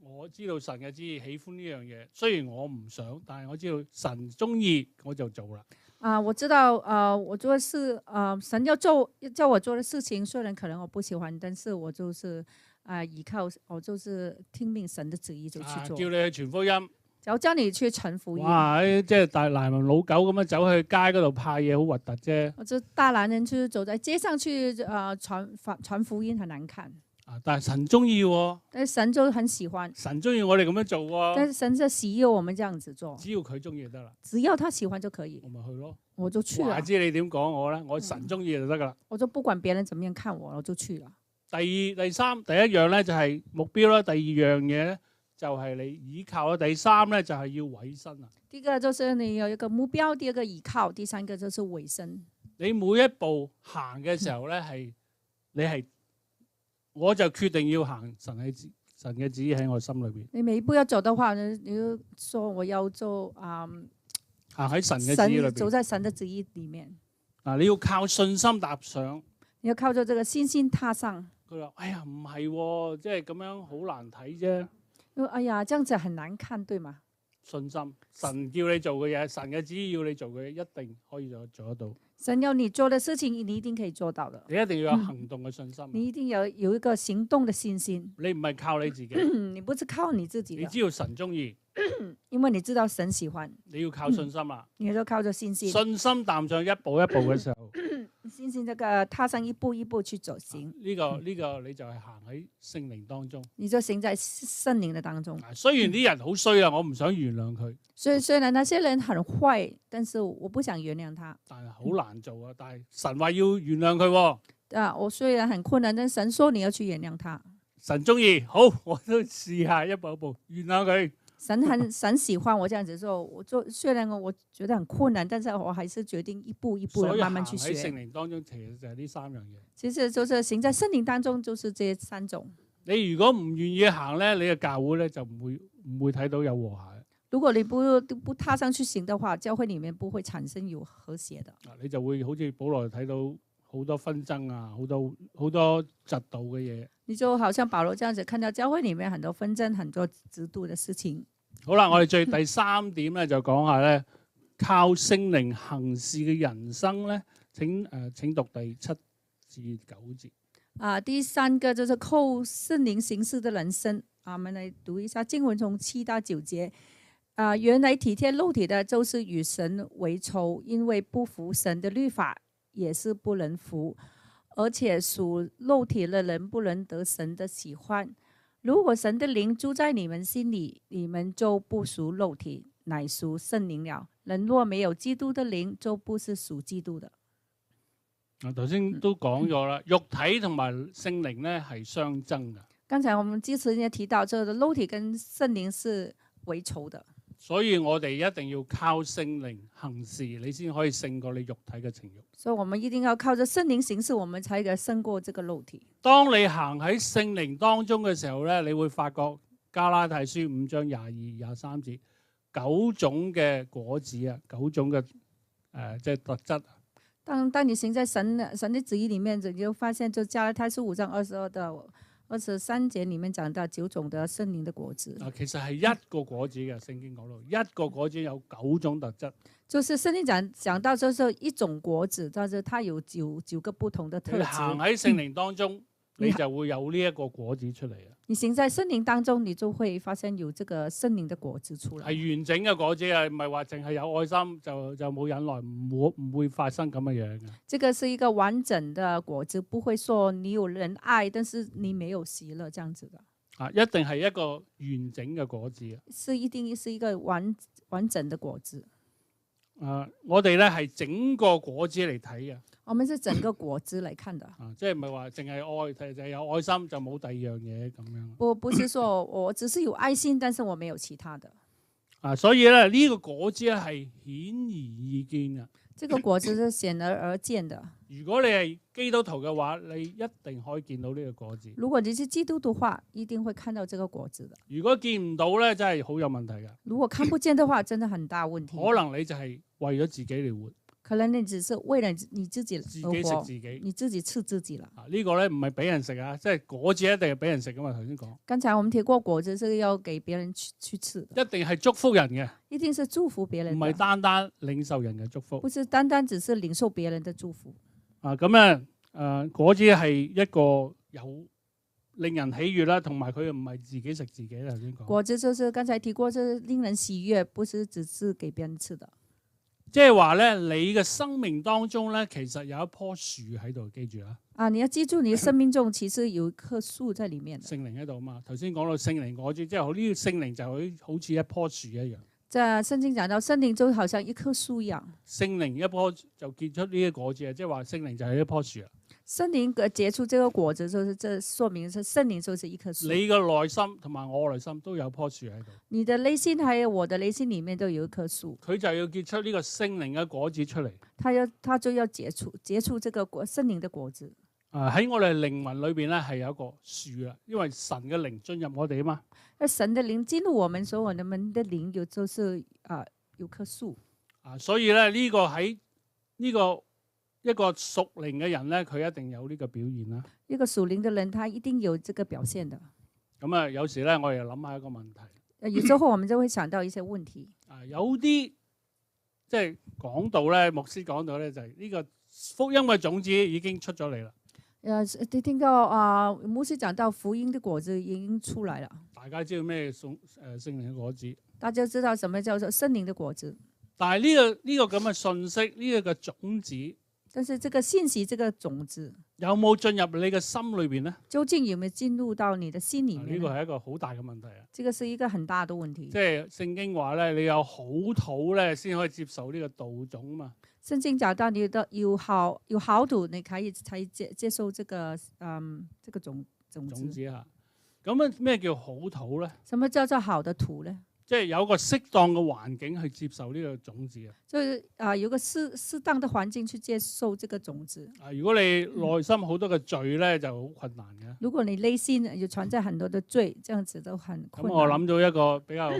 Speaker 1: 我知道神嘅旨意喜歡呢樣嘢，雖然我唔想，但係我知道神中意，我就做啦。
Speaker 2: 我知道我做的事，神要叫我做的事情，雖然可能我不喜歡，但是我就是依靠，我就是聽命神的旨意就去做。
Speaker 1: 叫你去傳福音。
Speaker 2: 就叫你去傳福音。
Speaker 1: 哇！即係大男人老狗咁樣走去街嗰度派嘢，好核突啫。
Speaker 2: 我就大男人去走在街上去傳福音，很難看。
Speaker 1: 但係神中意喎。
Speaker 2: 但係神就很喜歡。
Speaker 1: 神中意我哋咁樣做喎。
Speaker 2: 但係神就喜悅我們這樣子做。
Speaker 1: 只要佢中意就得啦。
Speaker 2: 只要他喜歡就可以。
Speaker 1: 我咪去咯。
Speaker 2: 我就去了。
Speaker 1: 話知你點講我咧？我神中意就得噶啦。
Speaker 2: 我就不管別人怎麼樣看我，我就去了。
Speaker 1: 第一樣咧就係目標啦。第二樣嘢咧就係你依靠啦。第三咧就係要委身啊。
Speaker 2: 第一個就是你有一個目標，第二個依靠，第三個就是委身。
Speaker 1: 你每一步行嘅時候咧我就決定要行神嘅旨意喺我心裏邊。
Speaker 2: 你每一步要走的話，你就說我要做行
Speaker 1: 喺神嘅旨意裏邊，
Speaker 2: 走在神的旨意裏面。
Speaker 1: 你要靠信心踏上。
Speaker 2: 你要靠着這個信心踏上。
Speaker 1: 佢話：哎呀，唔係喎，即係咁樣好難睇啫。
Speaker 2: 因為哎呀，這樣子很難看，對嗎？
Speaker 1: 信心，神叫你做嘅嘢，神嘅旨意要你做嘅嘢，一定可以做得到。
Speaker 2: 神要你做的事情，你一定可以做到的。
Speaker 1: 你一定要有行動嘅信心。
Speaker 2: 你一定要有一個行動的信心。
Speaker 1: 你唔係靠你自己。
Speaker 2: 你不是靠你自己的。
Speaker 1: 你知道神中意。
Speaker 2: 因為你知道神喜歡。
Speaker 1: 你要靠信心啊。
Speaker 2: 你就靠着信心。
Speaker 1: 信心踏上一步一步嘅時候。
Speaker 2: 信心這個踏上一步一步去走行。
Speaker 1: 呢個你就係行喺聖靈當中。
Speaker 2: 你就行在聖靈的當中。
Speaker 1: 雖然啲人好衰啊，我唔想原諒佢。
Speaker 2: 雖然那些人很壞，但是我不想原諒他。
Speaker 1: 但係好難做啊！但係神話要原諒佢。
Speaker 2: 我雖然很困難，但神說你要去原諒他。
Speaker 1: 神中意，好，我都試下一步一步原諒佢。
Speaker 2: 神喜歡我這樣子做，雖然我覺得很困難，但是我還是決定一步一步的慢慢去學。
Speaker 1: 喺聖靈當中，其實就係呢三樣嘢。
Speaker 2: 其實就是行在聖靈當中，就是這三種。
Speaker 1: 你如果唔願意行咧，你嘅教會咧就唔會睇到有和諧。
Speaker 2: 如果你不踏上去行的話，教會裡面不會產生有和諧的。
Speaker 1: 你就會好似保羅睇到好多紛爭啊，好多嫉妒嘅嘢。
Speaker 2: 你就好像保羅這樣子，看到教會裡面很多紛爭、很多嫉妒的事情。
Speaker 1: 好啦，我哋第三點咧就講下咧，靠聖靈行事嘅人生咧。請讀第7至9節。
Speaker 2: 第三個就是靠聖靈行事的人生。我們來讀一下經文，從7到9節。原來體貼肉體的，就是與神為仇，因為不服神的律法，也是不能服。而且屬肉體的人不能得神的喜歡。如果神的靈住在你們心裏，你們就不屬肉體，乃屬聖靈了。人若沒有基督的靈，就不是屬基督的。
Speaker 1: 頭先都講咗啦，肉體同埋聖靈咧係相爭嘅。
Speaker 2: 剛才我們之前也提到，這個肉體跟聖靈是為仇的。
Speaker 1: 所以我哋一定要靠聖靈行事，你先可以勝過你肉體嘅情慾。
Speaker 2: 所以我們一定要靠着聖靈行事，我們才可以勝過這個肉體。
Speaker 1: 當你行喺聖靈當中嘅時候咧，你會發覺加拉太書5章22、23節9種嘅果子啊，9種嘅即係特質。
Speaker 2: 當你行在神的旨意裡面，你就發現就加拉太書5章22到23節裡面講到9種的聖靈的果子。
Speaker 1: 其實係一個果子嘅，聖經講到一個果子有9種特質。
Speaker 2: 就是聖經講到就是一種果子，但是它有九個不同的特質。
Speaker 1: 你行喺聖靈當中，你就會有呢一個果子出嚟啊！
Speaker 2: 你行在聖靈當中，你就會發現有這個聖靈的果子出嚟。
Speaker 1: 係完整嘅果子啊，唔係話淨係有愛心就冇忍耐，唔會發生咁嘅樣嘅。
Speaker 2: 這個是一個完整的果子，不會說你有仁愛，但是你沒有喜樂，這樣子的。
Speaker 1: 一定係一個完整嘅果子啊！
Speaker 2: 一定是一個完整的果子。
Speaker 1: 我哋咧係整個果子嚟睇嘅。
Speaker 2: 我們是整個果子嚟看的。
Speaker 1: 即係唔係話淨係愛，就係有愛心就冇第二樣嘢咁樣。
Speaker 2: 不是說我只是有愛心，但是我沒有其他的。
Speaker 1: 所以咧呢個果子咧係顯而易見嘅。
Speaker 2: 這個果子是顯而見的。
Speaker 1: 如果你係基督徒嘅話，你一定可以見到呢個果子。
Speaker 2: 如果你是基督徒的話，一定會看到這個果子的。
Speaker 1: 如果見唔到咧，真係好有問題嘅。
Speaker 2: 如果看不見的話，真的很大問題。
Speaker 1: 可能你就係為咗自己嚟活。
Speaker 2: 可能你只是為了你自己
Speaker 1: 自己食自己，
Speaker 2: 你自己吃自己啦。
Speaker 1: 呢個咧唔係俾人食啊，即係果子一定係俾人食噶嘛。頭先講。
Speaker 2: 剛才我們提過果子是要給別人去吃的。
Speaker 1: 一定係祝福人嘅。
Speaker 2: 一定是祝福別人。
Speaker 1: 唔係單單領受人嘅祝福。
Speaker 2: 不是單單只是領受別人的祝福。
Speaker 1: 果子係一個有令人喜悅啦，同埋佢唔係自己食自己啦。頭先講。果子
Speaker 2: 就是剛才提過，是令人喜悅，不是只是給別人吃的。
Speaker 1: 即係話咧，你嘅生命當中咧，其實有一棵樹喺度，記住啊！
Speaker 2: 你要記住，你嘅生命中其實有一棵樹在裡面。
Speaker 1: 聖靈喺度嘛？頭先講到聖靈果子，即係呢個聖靈就好似一棵樹一樣。
Speaker 2: 在聖經講到聖靈就好像一棵樹一樣。
Speaker 1: 聖靈一棵就結出呢個果子啊！即係話聖靈就係一棵樹啊！
Speaker 2: 聖靈結出這個果子，就是這說明是聖靈就是一棵樹。
Speaker 1: 你嘅內心同埋我內心都有棵樹喺度。
Speaker 2: 你的內心還有我的內心裡面都有一棵樹。
Speaker 1: 佢就要結出呢個聖靈嘅果子出嚟。
Speaker 2: 他就要結出這個聖靈的果子。
Speaker 1: 喺我哋靈魂裏邊咧係有一個樹啦，因為神嘅靈進入我哋啊嘛。
Speaker 2: 神的靈進入我們，所以我們的靈就是有棵樹。
Speaker 1: 所以咧呢個喺呢個一個屬靈嘅人咧，佢一定有呢個表現啦。
Speaker 2: 一個屬靈嘅人，他一定有這個表現的。
Speaker 1: 咁有時咧我哋諗下一個問題。
Speaker 2: 有時候我們就會想到一些問題。
Speaker 1: 有啲即係講到咧，牧師講到咧就係呢個福音嘅種子已經出咗嚟啦。
Speaker 2: 你聽到牧師講到福音的果子已經出來了。
Speaker 1: 大家知道咩聖靈嘅果子？
Speaker 2: 大家知道什麼叫做聖靈的果子？
Speaker 1: 但係呢個咁嘅信息，呢個嘅種子，
Speaker 2: 但是這個信息，這個種子
Speaker 1: 有冇進入你嘅心裏邊咧？
Speaker 2: 究竟有沒有進入到你的心裡面？
Speaker 1: 呢個係一個好大嘅問題啊！
Speaker 2: 這個是一個很大的問題。
Speaker 1: 即係聖經話咧，你有好土咧，先可以接受呢個道種嘛。聖
Speaker 2: 經講到你的有好土，你可以才接受這個種子
Speaker 1: 啊。咁咩叫好土咧？
Speaker 2: 什麼叫做好的土咧？
Speaker 1: 即係有個適當嘅環境去接受呢個種子啊。
Speaker 2: 就是有個適當的環境去接受這個種子。
Speaker 1: 如果你內心好多嘅罪咧，就好困難嘅。
Speaker 2: 如果你內心有存在很多的罪，這樣子都很困難。
Speaker 1: 咁我諗到一個比較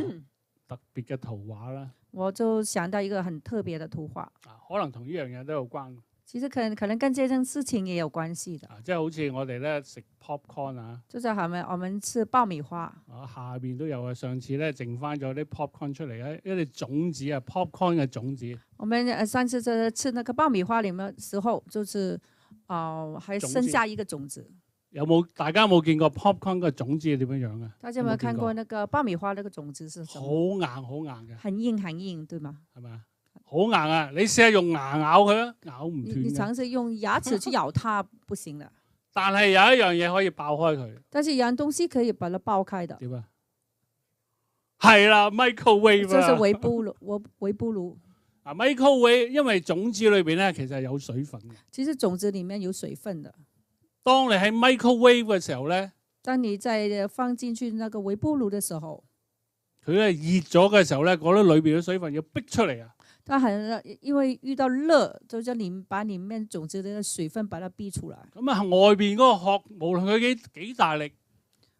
Speaker 1: 特別嘅圖畫啦。
Speaker 2: 我就想到一個很特別的圖畫。
Speaker 1: 可能同呢樣嘢都有關。
Speaker 2: 其實可能跟這件事情也有關係的。
Speaker 1: 即係好似我哋咧食 popcorn 啊，
Speaker 2: 就是我們吃爆米花。
Speaker 1: 下邊都有啊。上次咧剩翻咗啲 popcorn 出嚟咧，一啲種子啊 ，popcorn 嘅種子。
Speaker 2: 我們上次吃那個爆米花裡面嘅時候，就是還剩下一個種子。
Speaker 1: 大家有冇見過 popcorn 嘅種子係點樣樣啊？
Speaker 2: 大家有冇看過那個爆米花那個種子是什麼？
Speaker 1: 好硬好硬嘅。
Speaker 2: 很硬很硬，對嗎？
Speaker 1: 係咪？好硬啊！你試下用牙咬佢啊，咬唔斷。
Speaker 2: 你嘗試用牙齒去咬它，不行的。
Speaker 1: 但係有一樣嘢可以爆開佢，
Speaker 2: 但是有樣東西可以把它爆開的，
Speaker 1: 點啊？係啦，microwave
Speaker 2: 就是
Speaker 1: 啊！
Speaker 2: 微波爐。微波爐
Speaker 1: microwave 因為種子裏邊咧其實係有水分嘅。
Speaker 2: 其實種子裡面有水分的。
Speaker 1: 當你喺 microwave 嘅時候咧，
Speaker 2: 當你在放進去那個微波爐的時候，
Speaker 1: 佢咧熱咗嘅時候咧，嗰啲裏邊嘅水分要逼出嚟啊！
Speaker 2: 它很因為遇到熱，就叫你把裡面種子的水分把它逼出來。
Speaker 1: 咁啊，外邊嗰個殼無論佢幾大力，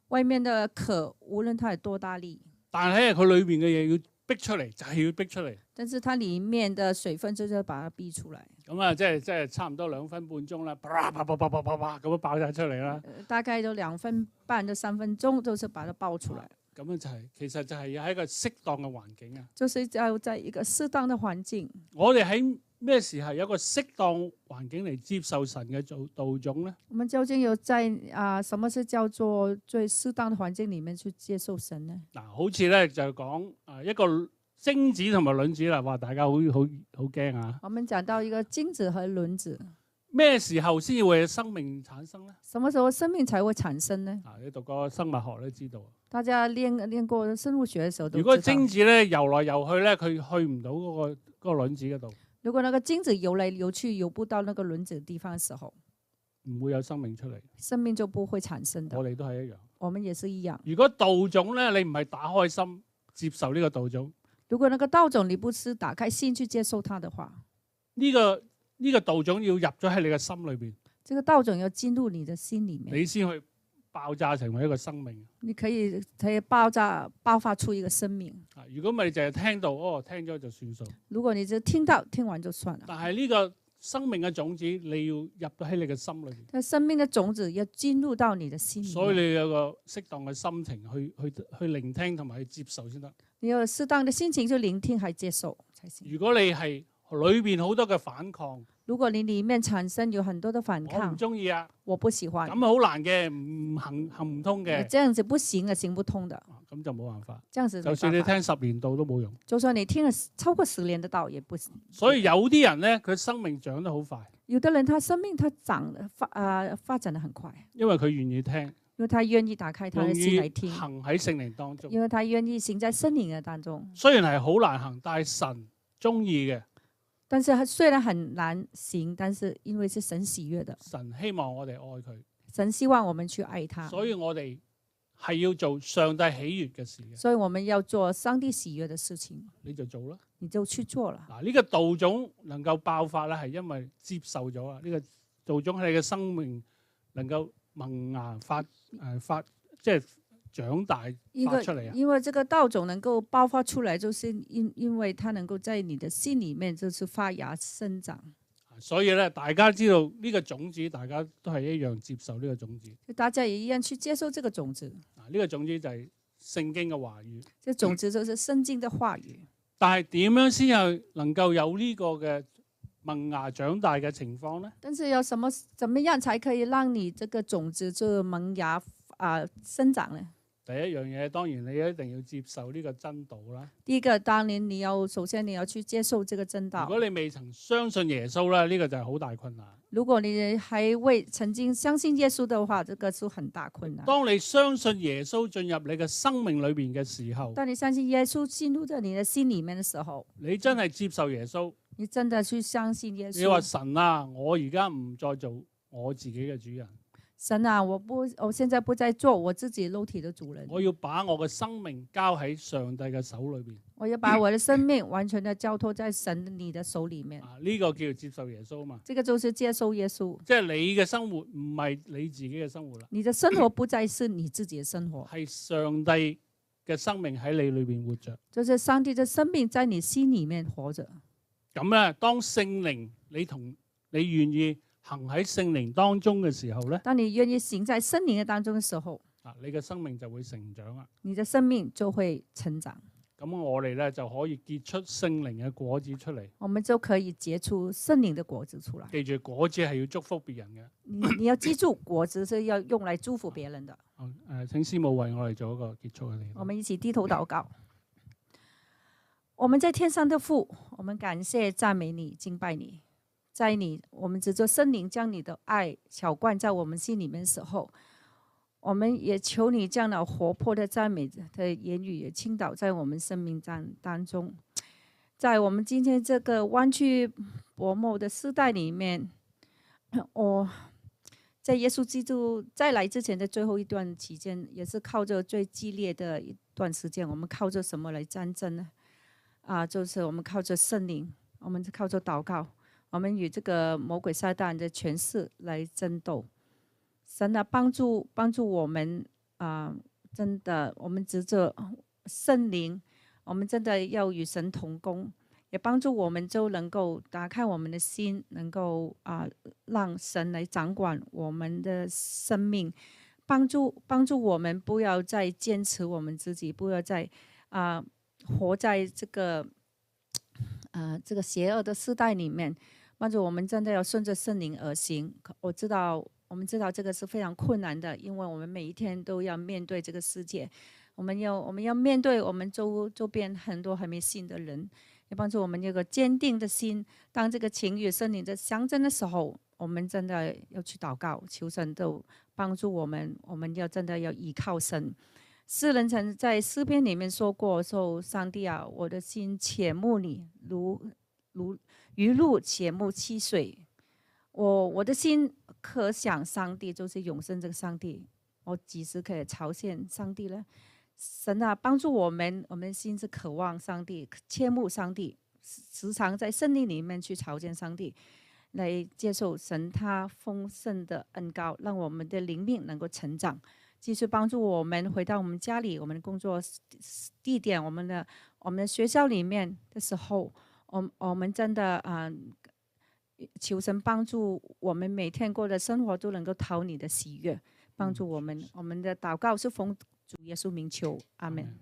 Speaker 2: 外面的殼無論它有多大力，
Speaker 1: 但係佢裏邊嘅嘢要逼出嚟，就係要逼出嚟。
Speaker 2: 但是它裡面的水分就是要把它逼出來。
Speaker 1: 咁啊，即係差唔多2分半鐘啦，啪啪啪啪啪啪啪咁樣爆晒出嚟啦。
Speaker 2: 大概都2分半到3分鐘，都是把它爆出來。
Speaker 1: 咁樣就係，其實就係要喺一個適當嘅環境啊。
Speaker 2: 就是要在一個適當的環境。
Speaker 1: 我哋喺咩時候有一個適當環境嚟接受神嘅道種咧？
Speaker 2: 我們究竟有在什麼是叫做最適當的環境裡面去接受神呢？
Speaker 1: 嗱，好似咧就講一個精子同埋卵子啦，哇！大家好驚啊！
Speaker 2: 我們講到一個精子和卵子，
Speaker 1: 咩時候先會有生命產生咧？
Speaker 2: 什麼時候生命才會產生呢？
Speaker 1: 你讀過生物學都知道。
Speaker 2: 大家練過生物學嘅時候都知道。
Speaker 1: 如果精子咧游來游去咧，佢去唔到嗰個卵子嗰度。
Speaker 2: 如果那個精子游來游去，游不到那個卵子的地方嘅時候，
Speaker 1: 唔會有生命出嚟，
Speaker 2: 生命就不會產生的。
Speaker 1: 我哋都係一樣。
Speaker 2: 我們也是一樣。
Speaker 1: 如果道種咧，你唔係打開心接受呢個道種，
Speaker 2: 如果那個道種你不是打開心去接受它的話，
Speaker 1: 呢個道種要入咗喺你嘅心裏邊，
Speaker 2: 這個道種要進入你的心裡面，
Speaker 1: 你先去爆炸成為一個生命。
Speaker 2: 你可以爆發出一個生命。
Speaker 1: 如果唔係你淨係聽到，聽咗就算數。
Speaker 2: 如果你只聽到，聽完就算了。
Speaker 1: 但係呢個生命嘅種子，你要入到喺你嘅心裏邊。
Speaker 2: 但生命的種子要進入到你的心裡面。
Speaker 1: 所以你有個適當嘅心情去聆聽同埋去接受先得。
Speaker 2: 你有適當的心情去聆聽，還接受才行。
Speaker 1: 如果你係裏邊好多嘅反抗，
Speaker 2: 如果你裡面產生有很多的反抗，
Speaker 1: 我唔中意啊，
Speaker 2: 我不喜歡，
Speaker 1: 咁好難嘅，唔行唔通嘅，
Speaker 2: 這樣子不行啊，行不通的，
Speaker 1: 咁就冇辦法。
Speaker 2: 這樣子
Speaker 1: 就算你聽10年道都冇用。
Speaker 2: 就算你聽了超過10年的道也不行。
Speaker 1: 所以有啲人咧，佢生命長得好快，
Speaker 2: 有的人他生命他發展得很快，
Speaker 1: 因為佢願意聽，
Speaker 2: 因為他願意打開他的心來聽，
Speaker 1: 行喺聖靈當中。
Speaker 2: 因為他願意行在聖靈的當中。
Speaker 1: 雖然係好難行，但係神中意嘅。
Speaker 2: 但是雖然很難行，但是因為是神喜悅的，
Speaker 1: 神希望我哋愛佢，
Speaker 2: 神希望我們去愛他，
Speaker 1: 所以我哋係要做上帝喜悅嘅事嘅。
Speaker 2: 所以我們要做上帝喜悅的事情，
Speaker 1: 你就做啦，
Speaker 2: 你就去做了。
Speaker 1: 嗱，呢個道種能夠爆發咧，係因為接受咗啊！呢個道種喺你嘅生命能夠萌芽發即係長大發出嚟啊！
Speaker 2: 因為這個道種能夠爆發出來，就是因為它能夠在你的心裡面就是發芽生長。
Speaker 1: 所以咧，大家知道呢個種子，大家都係一樣接受呢個種子。
Speaker 2: 大家也一樣去接受這個種子。
Speaker 1: 呢個種子就係聖經嘅話語。
Speaker 2: 這種子就是聖經的話語。
Speaker 1: 但係點樣先有能夠有呢個嘅萌芽長大嘅情況呢？
Speaker 2: 但是要怎麼樣才可以讓你這個種子就萌芽生長呢？
Speaker 1: 第一樣嘢，當然你一定要接受呢個真道啦。
Speaker 2: 第一個，當然首先你要去接受這個真道。
Speaker 1: 如果你未曾相信耶穌咧，呢個就係好大困難。
Speaker 2: 如果你還未曾經相信耶穌的話，這個是很大困難。
Speaker 1: 當你相信耶穌進入你嘅生命裏邊嘅時候，
Speaker 2: 當你相信耶穌進入在你的心裡面的時候，
Speaker 1: 你真係接受耶穌，
Speaker 2: 你真的去相信耶穌。
Speaker 1: 你話神啊，我而家唔再做我自己嘅主人。
Speaker 2: 神啊，我現在不再做我自己肉體的主人。
Speaker 1: 我要把我嘅生命交喺上帝嘅手裏邊。
Speaker 2: 我要把我的生命完全的交託在神你的手裡面。
Speaker 1: 呢個叫做接受耶穌嘛。
Speaker 2: 這個就是接受耶穌。
Speaker 1: 即係你嘅生活唔係你自己嘅生活啦。
Speaker 2: 你的生活不再是你自己嘅生活，
Speaker 1: 係上帝嘅生命喺你裏邊活着。
Speaker 2: 就是上帝的生命在你心裡面活着。
Speaker 1: 咁咧，當聖靈你願意行喺聖靈當中嘅時候咧，
Speaker 2: 當你願意行在聖靈嘅當中嘅時候，
Speaker 1: 你嘅生命就會成長啊！
Speaker 2: 你的生命就會成長。
Speaker 1: 咁我哋咧就可以結出聖靈嘅果子出嚟。
Speaker 2: 我們就可以結出聖靈嘅果子出來。
Speaker 1: 記住，果子係要祝福別人嘅。
Speaker 2: 你要記住，果子是要用來祝福別人的。
Speaker 1: 請師母為我哋做一個結束嘅禮。
Speaker 2: 我們一起低頭禱告。我們在天上的父，我們感謝讚美你，敬拜你。在你，我们只做圣灵将你的爱浇灌在我们心里面的时候，我们也求你这样的活泼的赞美的言语也倾倒在我们生命当中。在我们今天这个弯曲薄暮的时代里面，在耶稣基督再来之前的最后一段期间，也是靠着最激烈的一段时间。我们靠着什么来战争呢？就是我们靠着圣灵，我们靠着祷告，我们与这个魔鬼撒旦的权势来争斗。神啊，帮助我们真的，我们执着圣灵，我们真的要与神同工，也帮助我们就能够打开我们的心，能够让神来掌管我们的生命，帮助我们不要再坚持我们自己，不要再活在这个邪恶的时代里面，帮助我们真的要顺着圣灵而行。我们知道这个是非常困难的，因为我们每一天都要面对这个世界，我们要面对我们周边很多还没信的人，也帮助我们有个坚定的心。当这个情欲圣灵的相争的时候，我们真的要去祷告，求神都帮助我们。我们要真的要依靠神。诗人曾在诗篇里面说过：说上帝啊，我的心切慕你，如鱼露切慕溪水。我的心可想上帝，就是永生这个上帝。我几时可以朝见上帝呢？神啊，帮助我们，我们的心是渴望上帝，切慕上帝，时常在圣灵里面去朝见上帝，来接受神他丰盛的恩膏，让我们的灵命能够成长，继续帮助我们回到我们家里、我们的工作地点、我们的学校里面的时候，我们真的求神帮助我们每天过的生活都能够讨你的喜悦，帮助我们。我们的祷告是奉主耶稣名求，阿们。